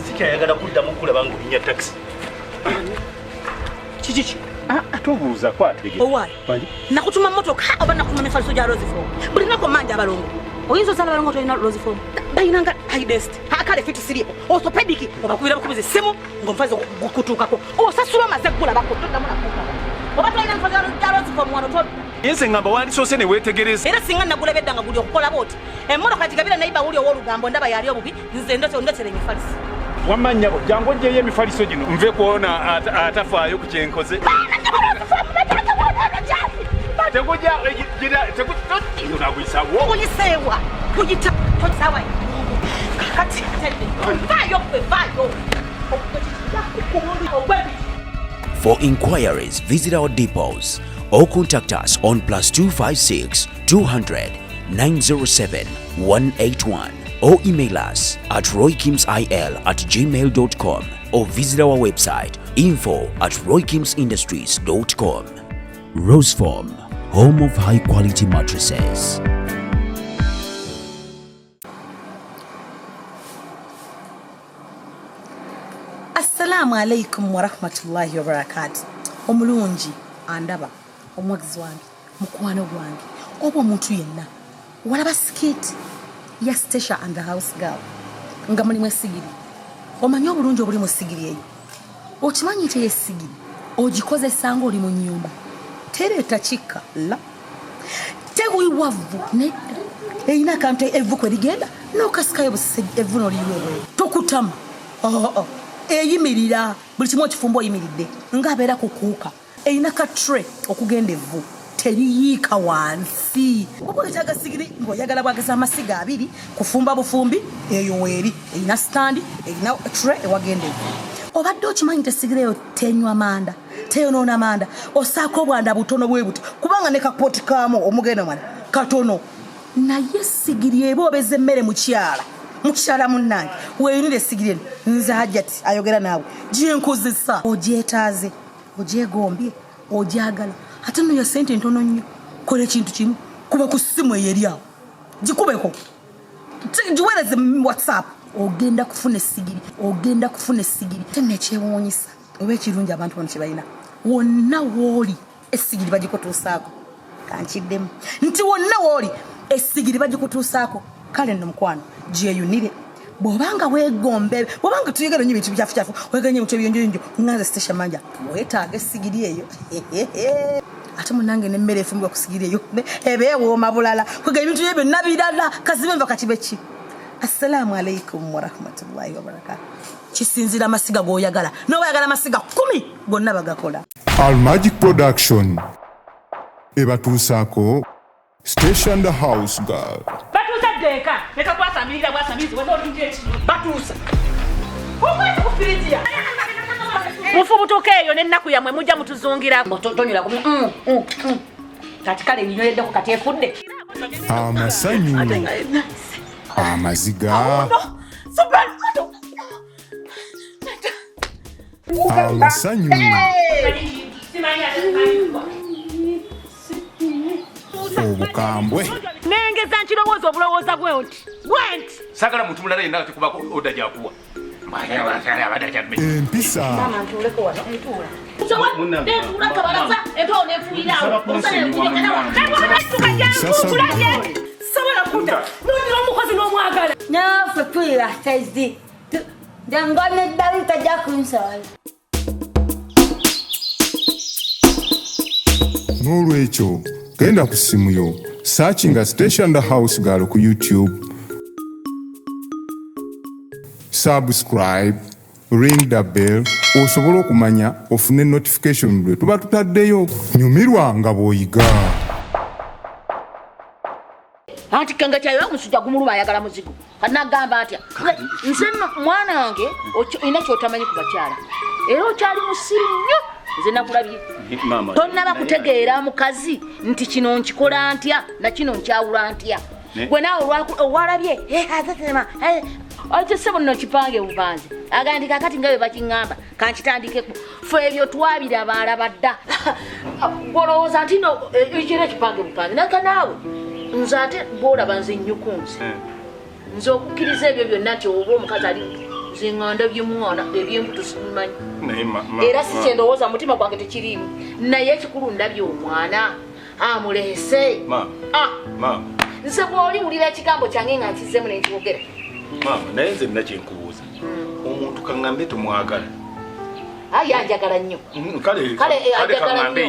Sika yagala kudda mukula bangu binya taxi. Chichichi. Atobuuza kwatege. Owai. Nakutuma motoka oba nakutuma mifaliso ja Rose Form. Buli nako manja balongo. Oyinzo sala balongo toyina Rose Form. Bayinanga hidest. Akale fiti siripo. Orthopedic obakubira bakubize simu ngomfazo kutukako. Osasula mazegula bakotonda muna kuka. Oba toyina mfaliso ja Rose Form wano to. Yense ngamba wali sose ne wetegereza. Era singa nagulebedda nga guli okukola boti. Emmotoka kigabira nayiba uli owolugambo ndaba yali obubi nze ndotere emifaliso. Wamanya bo jango nje emifaliso gino nve kuona atafaayo ku kyenkoze. Tekuja gira tekutoti unagwisa wo. Kuyisewa. Kuyita tosawa. Kati tende. Vayo. For inquiries, visit our depots or contact us on +256 200 907 181 or email us at roykimsil@gmail.com or visit our website info@roykimsindustries.com. Rose Form, home of high quality mattresses. Assalamu alaikum wa rahmatullahi wa barakatuh. Omulungi andaba omwagizi wange mukwano gwange oba omuntu yenna walaba skit ya Stasha and the House Girl nga mulimu esigiri omanyi obulungi obuli mu sigiri eyo okimanyi te esigiri ogikozesa nga oli mu nnyumba tereeta kikka la tewiwavu ne eyina akantu evvu kwe ligenda n'okasikayo busise evvu n'oliyiwewe tokutama eyimirira buli kimu okifumba oyimiridde ng'abeera kukuuka eyina ka tray okugenda evvu teriyiika wansi okwetaaga sigiri ng'oyagala bwageza amasiga abiri kufumba bufumbi eyo weeri eyina standi eyina tray ewagenda evvu obadde okimanyi tesigiri eyo tenywa manda teyonoona manda osaako obwanda butono bwe buti kubanga ne kapoti kaamu omugenda mwana katono naye sigiri eba obeza emmere mukyala munnange weeyinira esigiri eno nze Hajjati ayogera naawe gyenkozesa ogyetaaze ogyegombye ogyagala ate nno ya sente ntono nnyo kola ekintu kimu kuba ku ssimu eyo eri awo gikubeko giweereze WhatsApp ogenda kufuna essigiri tennekyewuunyisa oba ekirungi abantu bano kyebalina wonna wooli essigiri bagikutuusaako kankiddemu nti wonna wooli essigiri bagikutuusaako kale nno mukwano gyeyunire bw'obanga weegombe bw'obanga tuyegera nnyo ebintu byafucyafu weeganya ebintu ebyonjoyonjo nganze Stasha manja weetaaga essigiri eyo ate munange n'emmere efumbibwa ku sigiri eyo eba ewooma bulala kwega ebintu bye byonna birala kazibe nva kati beki. Assalamu alaikum wa rahmatullahi wa barakatuh. Kisinzira amasiga g'oyagala n'oyagala amasiga 10 gonna bagakola. Al Magic Production ebatuusaako Stasha and the House Girl. Batuusa deka leka kwasamiriza bwasamiriza wano olunje ekino batuusa okwezi kufiritia mufubutuka eyo n'ennaku yammwe mujja mutuzungira tonyula kati kale ebinywereddeko kati efudde Amasanyu amaziga amasanyu obukambwe nengeza nkirowooza obulowooza bwenti sagala muntu mulala yenna tekubako oda gyakuwa empisa naafe tulira saizi jangone ddali tajja kunsala n'olwekyo genda ku ssimu yo searchinga Stasha and the House Girl ku YouTube, subscribe, ring the bell osobola okumanya ofune notification lwe tuba tutaddeyo. Nyumirwa nga bw'oyiga. anti kanga kyayo musujja gumuluba ayagala muzigo kanagamba atya nze mwana wange ina kyotamanyi ku bakyala era okyali musiru nnyo nze nakulabye tonnaba kutegeera mukazi nti kino nkikola ntya na kino nkyawula ntya gwe naawe owalabye azatema ate sebo nno kipange bupanze agandi kakati nga bwe bakiŋŋamba kankitandikeko fe ebyo twabiraba alaba dda olowooza nti no ekira ekipange bupanze naka naawe nze ate bwolaba nze nnyukunze nze okukkiriza ebyo byonna nti oba omukazi ali nze ndabye mwana ebyembuto simanyi naye era si kyendowooza mutima gwange tekirimu naye ekikulu ndabye omwana amulese nze bw'oli wulira ekigambo kyange nga nkizzemu nenkiwogera naye nze nina kyenkubuuza omuntu kaŋŋambe tumwagala yanjagala nnyo kale kaŋŋambe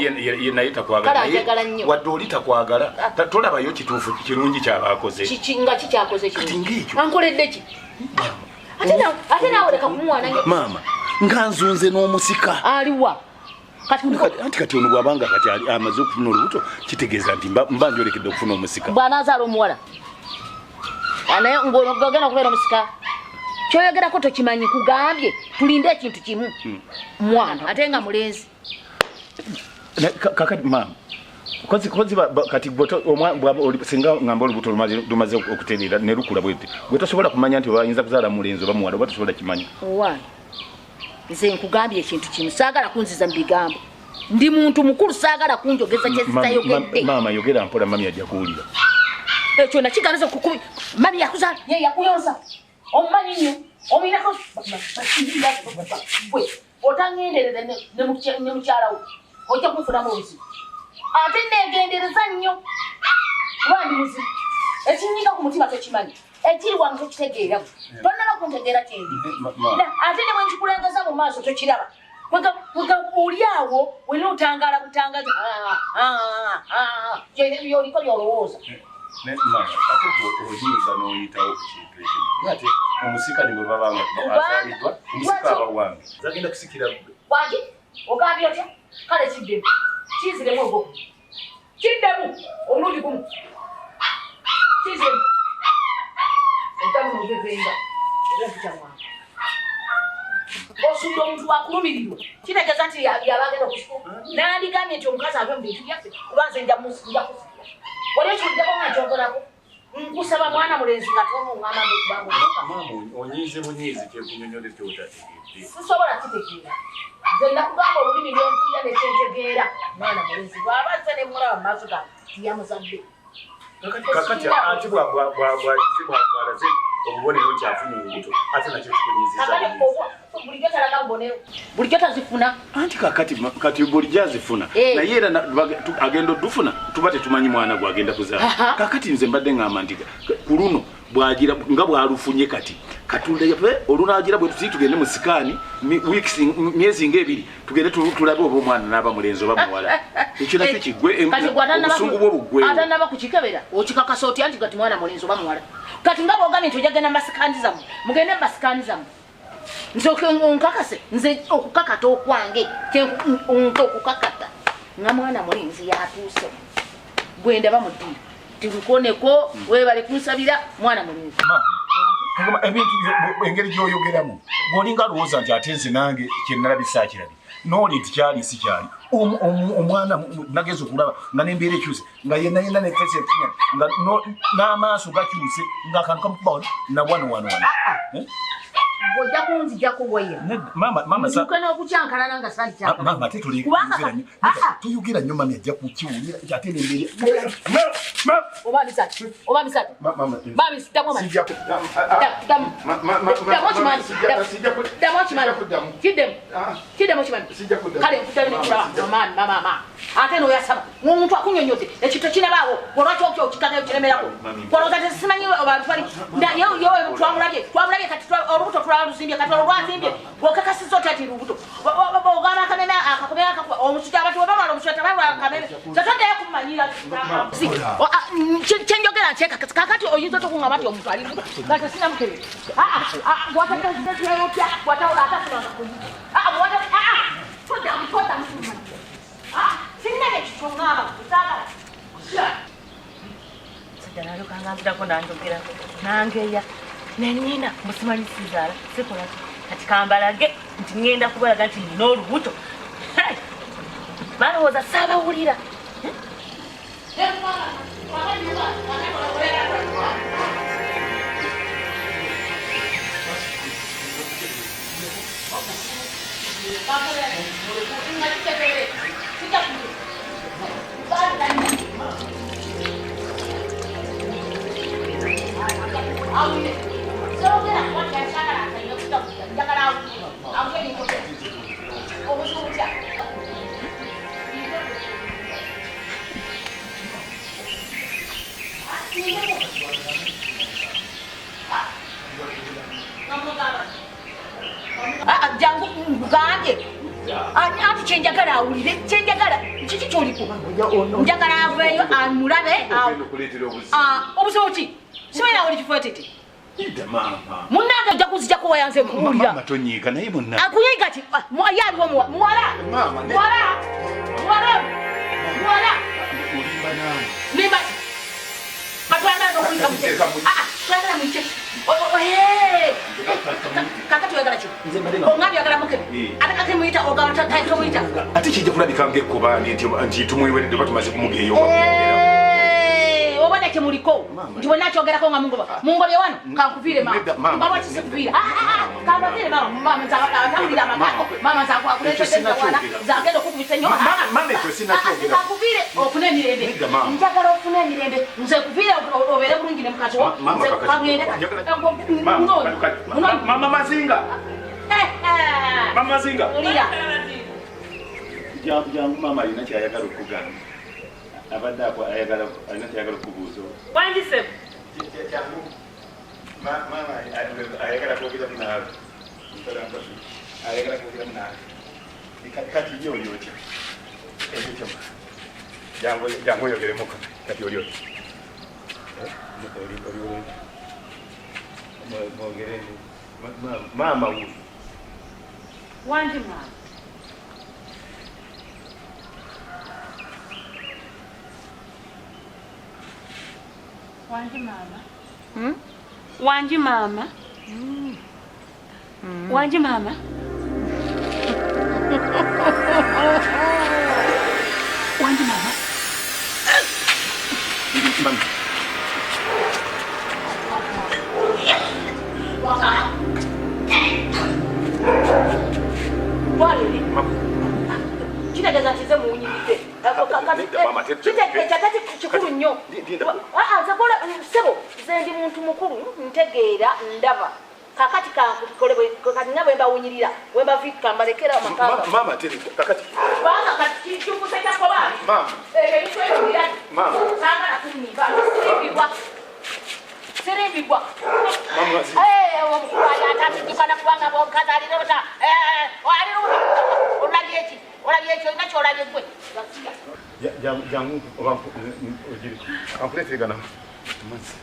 ye naye takwagala naye wadde oli takwagala tolabayo kituufu kirungi kyabaakoze nga kikyakoze kirungi ankoledde ki ate naawe leka kumuwaananya maama nga nzunze n'omusika aliwa anti kati ono bw'abanga kati amaze okufuna olubuto kitegeeza nti mba njolekedde okufuna omusika bw'anaazaala omuwala naye ng'ogenda kubeera omusika kyoyogerako tokimanyi kugambye tulinde ekintu kimu mwana ate nga mulenzi kakati maama kati singa ngamba olubuto lumaze okutereera ne lukula bwete gwe tosobola kumanya nti oyinza kuzaala mulenzi oba muwala oba tosobola kimanya nze nkugambye ekintu kimu saagala kunziza mu bigambo ndi muntu mukulu saagala kunjogeza kyezitayogedde maama yogera mpola mami ajja kuwulira ekyo nakiganiza okukubi mami yakuzaala ye yakuyonza omumanyi nnyo omuinako gwe otangenderere ne mukyalawo ojja kunfunamu obuzibu ate negendereza nnyo kuba ndi muzibu ekinyiga ku mutima tokimanyi ekiri wange tokitegeera tonnaba kuntegeera kyendi ate ne bwe nkikulengeza mu maaso tokiraba oli awo wena otangaala butangaza yoliko byolowooza ate omusika ni bwe babanga azaalibwa omusika aba wange zagenda kusikira waki ogambye otya kale kiddemu kiziremu ogwo kiddemu omulundi gumu kiziremu entamunogezenga erakitamwana osumba omuntu wakulumirirwa kitegeeza nti yabagenda okusuku nandigambye nti omukazi ave mu bintu byaffe kuba nze nja kusikira wali ekiwuddeko nga nkyogolako nkusaba mwana mulenzi nga tomuŋŋamba mukubanga onyiize bunyiizi kyekunyonyole kyotategedde sisobola kitegeera nze nakugamba olulimi lwempulira nekyentegeera mwana mulenzi bw'abazze ne mulaba mu maaso gange tiyamuzadde kakati ati bwalaze obubonero nti afuna olubuto ate nakyo kikunyiiziza bulijjo tazifuna anti kati bulijjo azifuna naye era agenda odufuna tuba tetumanyi mwana gwagenda kuzaala kakati nze mbadde ngamba nti ku luno bwagira nga bwalufunye kati katulebe olunagira bwe tuti tugende mu sikaani myezi ng'ebiri tugende tulabe oba omwana n'aba mulenzi oba muwala ekyo nakyo kigwe obusungu bwo buggwewo atanaba kukikebera okikakasa otya nti kati mwana mulenzi oba muwala kati nga bwogambye nti ojagenda mu masikaani zammwe mugende mu masikaani zammwe nze onkakase nze okukakata okwange okukakata nga mwana mulenzi yatuuse gwendaba mu ddiiro tikukoneko webale kunsabira mwana mulenzi ebintu engeri gyoyogeramu bw'olinga alowooza nti ate nze nange kyenalabisa kirabye nooli nti kyali si kyali omwana nageza okulaba nga nembeera ekyuse nga yenayena nefeesi efunya nga n'amaaso gakyuse ngaakantu kamukubawo na wano ojja kunzijjako bweya ntuke n'okukyankalana nga sali kyamama ate toyogera nnyo mami ajja kukiwulira ate nembeera oba misatu mami damu okimanyi kiddemu okimanyi kale nkutabinekiraba mama ate n'oyasaba omuntu akunyonyodde ekito kinabaawo olwaki okyo okikatayo kiremerako kwalooza tesimanyi abantu bali twamulabye kati olubuto tulaluzimbye kati olwazimbye bwokakasiza otya ti lubuto ogamba akameme akakomera omusujja abantu webamala omusujja tababula akameme tetoddeyo kumumanyira kyenjogera nkyeka kakati oyinza tokuŋŋamba nti omuntu ali kati sinamukebere watakazizeyotya watawula atafunanga kuyiga sinene kituŋŋamba kusagala sajjanalo kanganzirako nanjogerako nangeya nenyina musimanyi sizaala sikola kati kambalage nti ŋŋenda kubalaga nti nina olubuto balowooza saabawulira I'll Jangu muganje. Ati chenjagala awulire, chenjagala kiki kyoliku. Njagala aveeyo amulabe. Obusoboki sibeera wali kifuatete. Munnange ojja kuzija kuwayanze kuwulira. Mama tonyiiga naye munna. Akuyiga ki yaliwo muwala. Nimba matwala n'okuyita mu kyeka. Twagala mu kyeka. Kakati oyagala ki? Ongabi oyagala mukebe. Ate kati muyita ogaba tomuyita. Ate kijja kulabika ng'ekkuba nti tumuyiweredde oba tumaze kumugeeyo. Obona kyemuliko nti bonna kyogerako nga mungobye wano kankuviire mama kisikuviira kankuviire mama ntawulira amakako mama nzakwakuleetedezawana zagenda okukubisa ennyo kankuviire ofune emirembe njagala ofune emirembe nze kuviire obeere bulungi ne mukazi wo nze kagende Mama Mazinga. Mama Mazinga. Ulira. Jangu mama alina kyayagala okugamba. Abadde ako ayagala okubuuza. Wandise. Mama ayagala kwogera munaawe. Ayagala kwogera munaawe. Kati yo yoti. Jangu oyogeremuko. Kati oli oti. Mama huyu. Wanji mama. Wanji mama. Wanji mama. Wanji mama. Wanji mama. Mama. Wali. Kina gaza tize munyirite. Kati kikulu nnyo. Zakola sebo zendi muntu mukulu ntegeera ndaba. Kakati kakole kati nabwe mbawunyirira. Wemba vika mbalekera amakanga. Mama teri kakati. Bana kati kyukuseka ko bana. Mama. Nitwekira. Mama. Sanga nakuni bana. Serembigwa. Mama. Omukwana atakikana kubanga bokaza alirota. Olagyechi. Olagyechi inacho olagyekwe. Jangu obampo ojiri. Ampulete gana. Manzi.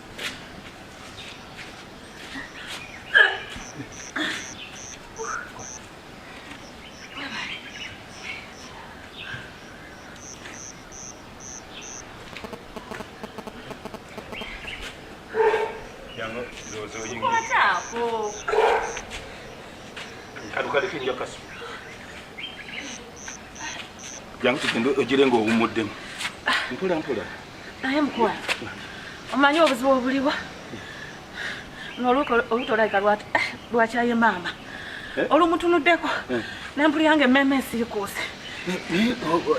Jangu zozo yingi. Kwatako. Kadukale kinja kasu. Jangu tugende ojire ngo umuddemu. Mpula. Naye mukwa. Omanyi obuzibu obuliwa. Noluko olutolaika lwakyaye mama. Olumutunuddeko. Nempuli yange mmemme siikuuse.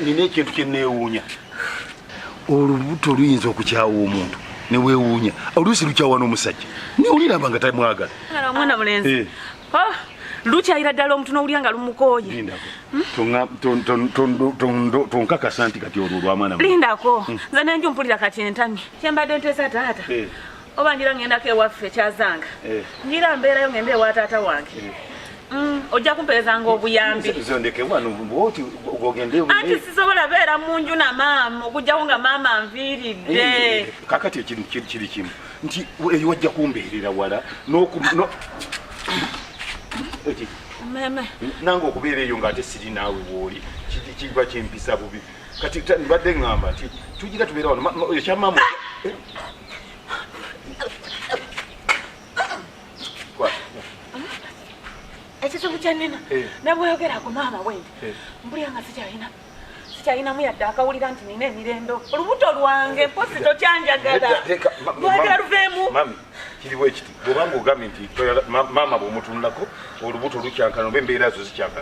Nina ekintu kye neewuunya. Olubuto luyinza okukyawa omuntu ne weewuunya. Oluusi lukyawa n'omusajja. Niwuliramba nga tamwagala. Omwana mulenzi. Lukyayira ddala omuntu n'owulya lumukooye. Lindako. Tonkakasa nti kati olwo lwamwana. Lindako. Nze nenju mpulira kati entamye. Kyembadde nteesa taata. Oba ngira ngendako ewaffe kyazanga. Ngira mbeerayo ngende ewa taata wange. Ojja kumpeezanga obuyambi. Zondeke wano bwoti ogende. Anti sisobola beera mu nju na maama okugyawo nga maama anviiridde. Kakati ekintu kiri kimu nti eyo wajja kumbeerera wala Meme. Nange okubeera eyo ng'ate siri naawe wooli kiba kyempisa bubi. Kati mbadde ngamba nti tugira tubeera wano ekyamaama. Ekizibu kyanina nabweyogera ku maama wendi mbulya nga sikyalinamu yadde akawulira nti nina emirembe olubuto lwange mposi tokyanjagala lwagala luveemu. Mami kiriwo ekiti bw'obanga ogambye nti maama bw'omutunulako olubuto lukyankana oba embeera zo zikyankana